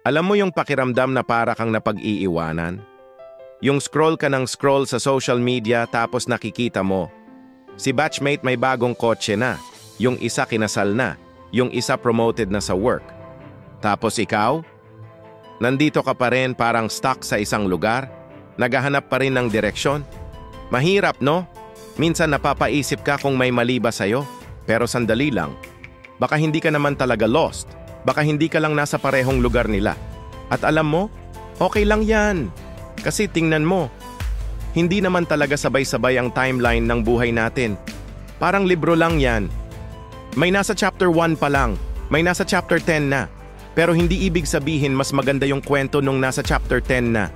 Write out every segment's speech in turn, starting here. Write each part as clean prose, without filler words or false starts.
Alam mo yung pakiramdam na para kang napag-iiwanan? Yung scroll ka ng scroll sa social media tapos nakikita mo, si batchmate may bagong kotse na, yung isa kinasal na, yung isa promoted na sa work. Tapos ikaw? Nandito ka pa rin parang stuck sa isang lugar? Naghahanap pa rin ng direksyon? Mahirap, no? Minsan napapaisip ka kung may mali ba sa'yo, pero sandali lang. Baka hindi ka naman talaga lost. Baka hindi ka lang nasa parehong lugar nila. At alam mo, okay lang yan. Kasi tingnan mo, hindi naman talaga sabay-sabay ang timeline ng buhay natin. Parang libro lang yan. May nasa chapter 1 pa lang, may nasa chapter 10 na. Pero hindi ibig sabihin mas maganda yung kwento nung nasa chapter 10 na.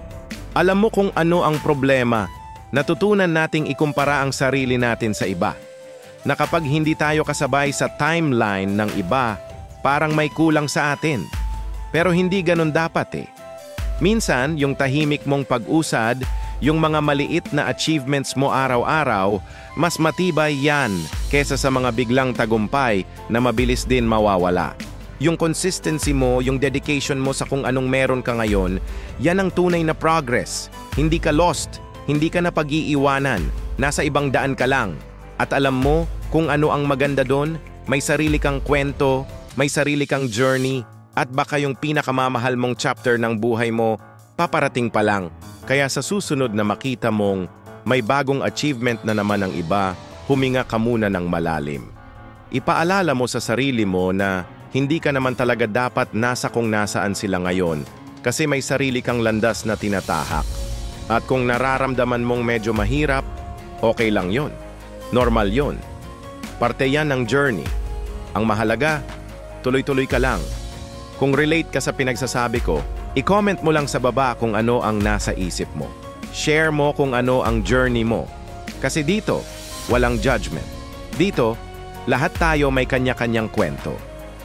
Alam mo kung ano ang problema? Natutunan nating ikumpara ang sarili natin sa iba. Na kapag hindi tayo kasabay sa timeline ng iba, parang may kulang sa atin. Pero hindi ganun dapat eh. Minsan, yung tahimik mong pag-usad, yung mga maliit na achievements mo araw-araw, mas matibay yan kesa sa mga biglang tagumpay na mabilis din mawawala. Yung consistency mo, yung dedication mo sa kung anong meron ka ngayon, yan ang tunay na progress. Hindi ka lost, hindi ka na pag-iiwanan, nasa ibang daan ka lang. At alam mo kung ano ang maganda doon, may sarili kang kwento, may sarili kang journey, at baka yung pinakamamahal mong chapter ng buhay mo, paparating pa lang. Kaya sa susunod na makita mong may bagong achievement na naman ng iba, huminga ka muna ng malalim. Ipaalala mo sa sarili mo na hindi ka naman talaga dapat nasa kung nasaan sila ngayon kasi may sarili kang landas na tinatahak. At kung nararamdaman mong medyo mahirap, okay lang yon. Normal yon. Parte yan ng journey. Ang mahalaga, tuloy-tuloy ka lang. Kung relate ka sa pinagsasabi ko, i-comment mo lang sa baba kung ano ang nasa isip mo. Share mo kung ano ang journey mo. Kasi dito, walang judgment. Dito, lahat tayo may kanya-kanyang kwento.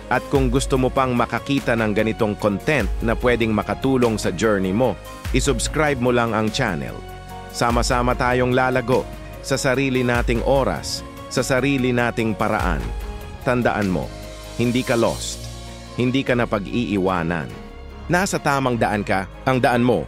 At kung gusto mo pang makakita ng ganitong content na pwedeng makatulong sa journey mo, isubscribe mo lang ang channel. Sama-sama tayong lalago sa sarili nating oras, sa sarili nating paraan. Tandaan mo, hindi ka lost. Hindi ka na pag-iiwanan. Nasa tamang daan ka, ang daan mo